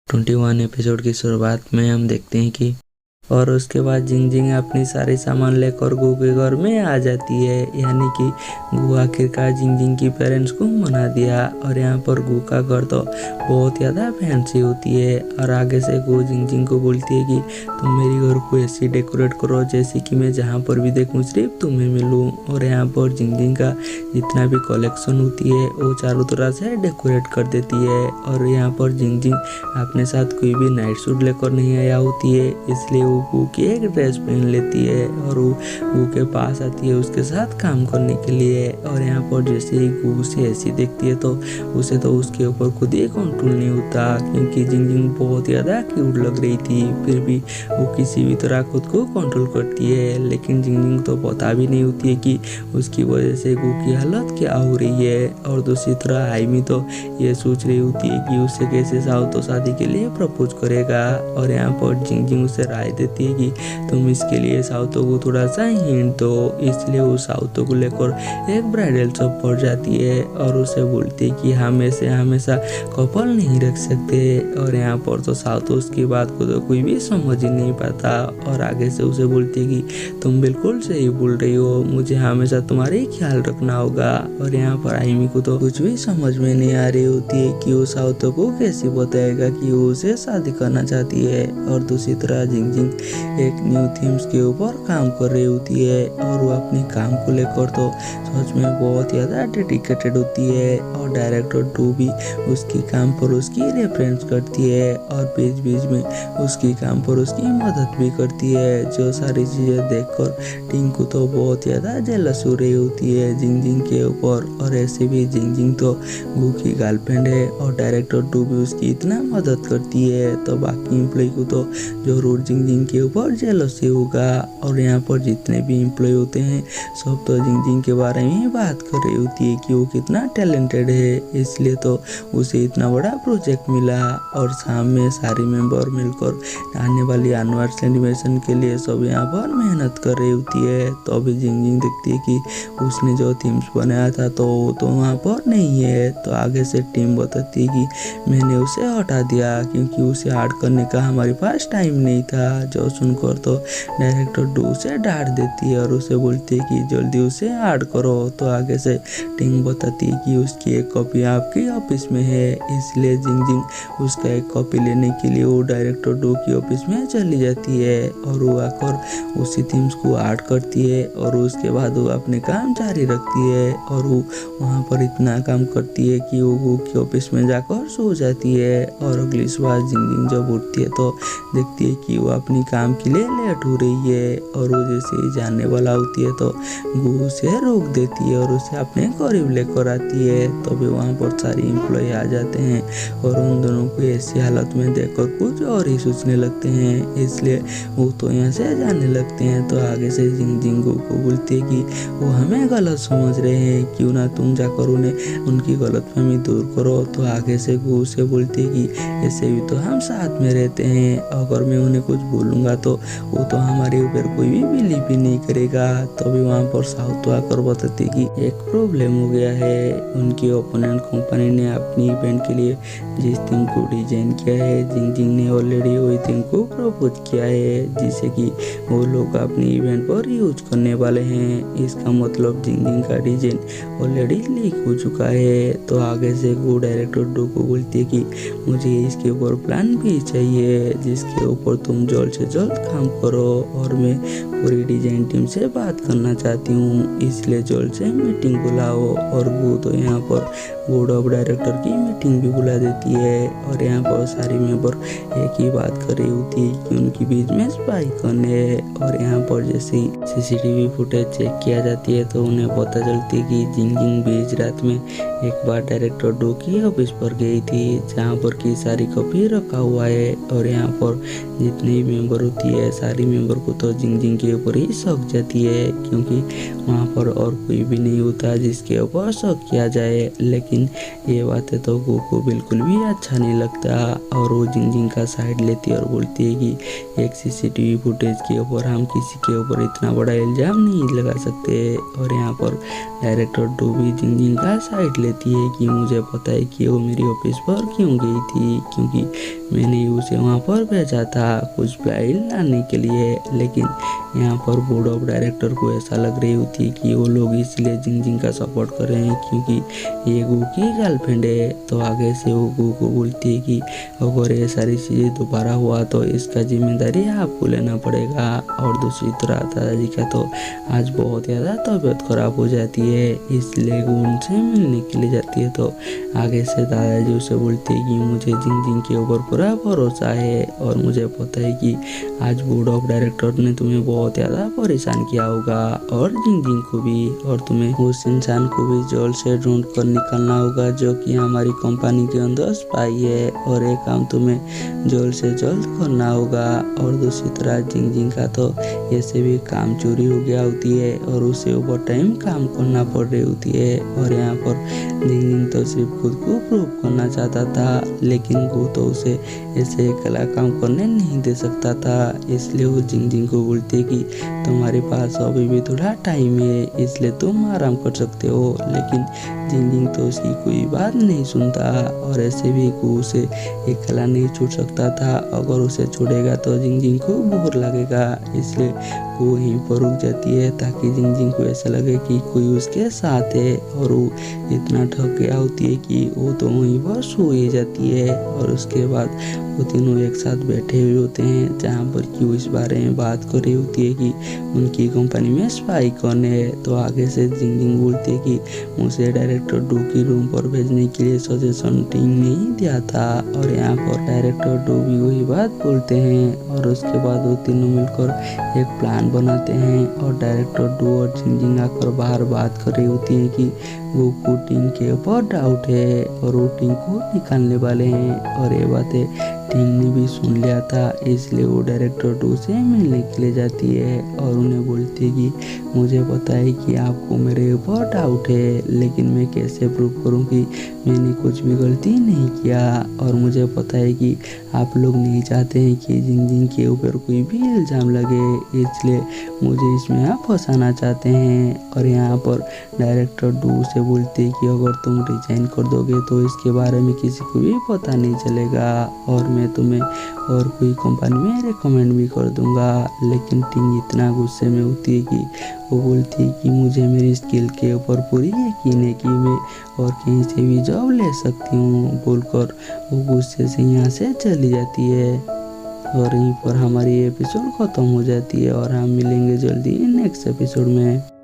21 episode की शुरुआत में हम देखते हैं कि और उसके बाद जिंग जिंग अपनी सारी सामान लेकर गू के घर में आ जाती है। यानी कि गू आखिरकार जिंग जिंग की पेरेंट्स को मना दिया। और यहाँ पर गू का घर तो बहुत ज़्यादा फैंसी होती है। और आगे से गू जिंग जिंग को बोलती है कि तुम मेरी घर को ऐसी डेकोरेट करो जैसे कि मैं जहाँ पर भी देखूँ सिर्फ तुम्हें मिलूँ। और यहाँ पर जिंग जिंग का जितना भी कलेक्शन होती है वो चारों तरह से डेकोरेट कर देती है। और यहाँ पर जिंग जिंग अपने साथ कोई भी नाइट सूट लेकर नहीं आया होती है, इसलिए वो गू की एक ड्रेस पहन लेती है और वो गू के पास आती है उसके साथ काम करने के लिए। और यहाँ पर जैसे ही गू उसे ऐसी देखती है तो उसे तो उसके ऊपर खुद ही कंट्रोल नहीं होता, क्योंकि जिंग जिंग बहुत ज़्यादा क्यूट लग रही थी। फिर भी वो किसी भी तरह खुद को कंट्रोल करती है, लेकिन जिंग जिंग तो पता भी नहीं होती है कि उसकी वजह से गू की हालत क्या हो रही है। और दूसरी तरह आइमी तो ये सोच रही होती है कि उससे कैसे साउतो शादी के लिए प्रपोज करेगा। और यहाँ पर जिंग जिंग उसे राय देती है कि तुम इसके लिए साउतो को थोड़ा सा हिंट दो। इसलिए वो साउतो को लेकर एक ब्राइडल शॉप पर जाती है और उसे बोलती है कि हमेशा कपल नहीं रख सकते। और यहाँ पर तो साउतो उसकी बात को तो कोई भी समझ ही नहीं पाता और आगे से उसे बोलती है कि तुम बिल्कुल सही बोल रही हो, मुझे हमेशा तुम्हारा ही ख्याल रखना होगा। और यहाँ पर आइमी को तो कुछ भी समझ में नहीं आ रही होती है कि वो साउतो को कैसे बताएगा कि वो उसे शादी करना चाहती है। और दूसरी तरह जिंग जिंग एक न्यू थीम्स के ऊपर काम कर रही होती है और वो अपने काम को लेकर तो सच में बहुत ज़्यादा डेडिकेटेड होती है। और डायरेक्टर टू भी उसकी काम पर उसकी रेफरेंस करती है और बीच बीच में उसकी काम पर उसकी मदद भी करती है। जो सारी चीज़ें देखकर टिंकू तो बहुत ज़्यादा जेलस हो रही होती है जिंग जिंग के ऊपर। और ऐसे भी जिंग जिंग तो गू की गर्लफ्रेंड है और डायरेक्टर टू भी उसकी इतना मदद करती है, तो बाकी एम्प्लॉय को तो जरूर जिंग जिंग के ऊपर जेलसी होगा। और यहाँ पर जितने भी एम्प्लॉय होते हैं सब तो जिंग जिंग के बारे में बात कर रही होती है कि वो कितना टैलेंटेड है, इसलिए तो उसे इतना बड़ा प्रोजेक्ट मिला। और शाम में सारे मेंबर मिलकर आने वाली एनुअल सेलिब्रेशन के लिए सब यहाँ पर मेहनत कर रही होती है। तो अभी जिंग जिंग देखती है कि उसने जो थीम्स बनाया था तो वो तो वहाँ पर नहीं है। तो आगे से टीम बताती है कि मैंने उसे हटा दिया क्योंकि उसे ऐड करने का हमारे पास टाइम नहीं था। जो सुनकर तो डायरेक्टर डू उसे डांट देती है और उसे बोलती है कि जल्दी उसे ऐड करो। तो आगे से टिंग बताती है कि उसकी एक कॉपी आपके ऑफिस में है, इसलिए जिंग जिंग उसका एक कॉपी लेने के लिए वो डायरेक्टर डू की ऑफिस में चली जाती है और वो आकर उसी थीम्स को ऐड करती है। और उसके बाद वो अपने काम जारी रखती है और वो वहाँ पर इतना काम करती है कि वो की ऑफिस में जाकर सो जाती है। और अगली सुबह जिंग जिंग जब उठती है तो देखती है कि वो अपनी काम के लिए लेट हो रही है और वो जैसे ही जाने वाला होती है तो गू उसे रोक देती है और उसे अपने करीब लेकर आती है। तो भी वहाँ पर सारी एम्प्लॉय आ जाते हैं और उन दोनों को ऐसी हालत में देखकर कुछ और ही सोचने लगते हैं, इसलिए वो तो यहाँ से जाने लगते हैं। तो आगे से जिंग जिंग गू को बोलती है कि वो हमें गलत समझ रहे हैं, क्यों ना तुम जाकर उन्हें उनकी गलतफहमी दूर करो। तो आगे से गू उसे बोलती है कि ऐसे भी तो हम साथ में रहते हैं, अगर मैं उन्हें कुछ बोलूँगा तो वो तो हमारे ऊपर कोई भी बिलीव भी नहीं करेगा। तो भी वहाँ पर साउथ आकर बताती कि एक प्रॉब्लम हो गया है, उनकी ओपोनेंट कंपनी ने अपनी इवेंट के लिए जिस थीम को डिजाइन किया है जिंग जिंग ने ऑलरेडी वही थीम को प्रपोज किया है, जिसे कि वो लोग अपनी इवेंट पर यूज करने वाले हैं। इसका मतलब जिंग जिंग का डिजाइन ऑलरेडी लीक हो चुका है। तो आगे से वो डायरेक्टर डू को बोलती है कि मुझे इसके ऊपर प्लान भी चाहिए जिसके ऊपर तुम जल्द से जल्द काम करो और मैं पूरी डिजाइन टीम से बात करना चाहती हूँ, इसलिए जल्द से मीटिंग बुलाओ। और वो तो यहाँ पर बोर्ड ऑफ डायरेक्टर की मीटिंग भी बुला देती है और यहाँ पर सारी मेंबर एक ही बात कर रही होती है कि उनके बीच में स्पाई करने है। और यहाँ पर जैसे ही सीसीटीवी फुटेज चेक किया जाती है तो उन्हें पता चलती है कि जिंग जिंग बीच रात में एक बार डायरेक्टर डू की ऑफिस पर गई थी जहाँ पर की सारी कॉपी रखा हुआ है। और यहाँ पर जितनी भी मेंबर होती है सारी मेंबर को तो जिंग जिंग के ऊपर ही शक जाती है, क्योंकि वहाँ पर और कोई भी नहीं होता जिसके ऊपर शक किया जाए। लेकिन ये बातें तो गू को बिल्कुल भी अच्छा नहीं लगता और वो जिंग जिंग का साइड लेती है और बोलती है कि एक सीसीटीवी फुटेज के ऊपर हम किसी के ऊपर इतना बड़ा इल्जाम नहीं लगा सकते। और यहाँ पर डायरेक्टर डू भी जिंग जिंग का साइड लेती कहती है कि मुझे पता है कि वो मेरी ऑफिस पर क्यों गई थी, क्योंकि मैंने उसे वहाँ पर भेजा था कुछ फाइल लाने के लिए। लेकिन यहाँ पर बोर्ड ऑफ डायरेक्टर को ऐसा लग रही होती है कि वो लोग इसलिए जिंग का सपोर्ट कर रहे हैं क्योंकि ये गू की गर्लफ्रेंड है। तो आगे से वो गू को बोलती है कि अगर ये सारी चीज़ें दोबारा हुआ तो इसका जिम्मेदारी आपको लेना पड़ेगा। और दूसरी तरफ दादाजी का तो आज बहुत ज़्यादा तबीयत खराब हो जाती है, इसलिए वो उनसे मिलने के लिए जाती है। तो आगे से दादाजी उसे बोलते हैं कि मुझे जिंग के ऊपर पूरा भरोसा है और मुझे पता है कि आज बोर्ड ऑफ डायरेक्टर ने तुम्हें बहुत ज़्यादा परेशान किया होगा और जिंग को भी, और तुम्हें उस इंसान को भी जल्द से ढूंढ कर निकालना होगा जो कि हमारी कंपनी के अंदर स्पाई है, और ये काम तुम्हें जल्द से जल्द करना होगा। और दूसरी तरफ जिंग का तो ऐसे भी काम चोरी हो गया होती है और उसे ओवर टाइम काम करना पड़ रही होती है। और यहाँ पर जिंग तो सिर्फ खुद को प्रूव करना चाहता था, लेकिन वो तो उसे ऐसे अकेला काम करने नहीं दे सकता था। इसलिए वो जिंग को बोलते कि तुम्हारे पास अभी भी थोड़ा टाइम है, इसलिए तुम आराम कर सकते हो। लेकिन जिंग तो उसकी कोई बात नहीं सुनता, और ऐसे भी को उसे अकेला नहीं छोड़ सकता था। अगर उसे छोड़ेगा तो जिंग को बोर लगेगा, इसलिए वो वहीं पर रुक जाती है ताकि जिंग को ऐसा लगे कि कोई उसके साथ है। और वो इतना थक गया होती है कि वो तो वहीं पर सो ही जाती है। और उसके बाद वो तीनों एक साथ बैठे हुए होते हैं जहाँ पर कि वो इस बारे में बात कर रही होती है कि उनकी कंपनी में स्पाई कौन है। तो आगे से जिंग बोलती है कि मुझे डायरेक्टर डू की रूम पर भेजने के लिए सजेशन टीम ने ही दिया था। और यहाँ पर डायरेक्टर डू भी वही बात बोलते हैं, और उसके बाद वो तीनों मिलकर एक प्लान बनाते हैं। और डायरेक्टर डू और जिंग आकर बाहर बात कर रही होती है कि वो टीम के ऊपर डाउट है और वो टीम को निकालने वाले हैं। और ये बातें टीम ने भी सुन लिया था, इसलिए वो डायरेक्टर डू से मिलने के लिए जाती है और उन्हें बोलती है कि मुझे पता है कि आपको मेरे ऊपर डाउट है, लेकिन मैं कैसे प्रूव करूं कि मैंने कुछ भी गलती नहीं किया। और मुझे पता है कि आप लोग नहीं चाहते हैं कि जिंग के ऊपर कोई भी इल्ज़ाम लगे, इसलिए मुझे इसमें आप फंसाना चाहते हैं। और यहाँ पर डायरेक्टर डू से बोलते हैं कि अगर तुम रिजाइन कर दोगे तो इसके बारे में किसी को भी पता नहीं चलेगा और मैं तुम्हें और कोई कंपनी में रिकमेंड भी कर दूंगा। लेकिन टिंग इतना गुस्से में होती है कि वो बोलती है कि मुझे मेरी स्किल के ऊपर पूरी यकीन है कि मैं और कहीं से भी जॉब ले सकती हूँ, बोलकर वो गुस्से से यहाँ से चली जाती है। और यहीं पर हमारी एपिसोड ख़त्म हो जाती है और हम मिलेंगे जल्दी नेक्स्ट एपिसोड में।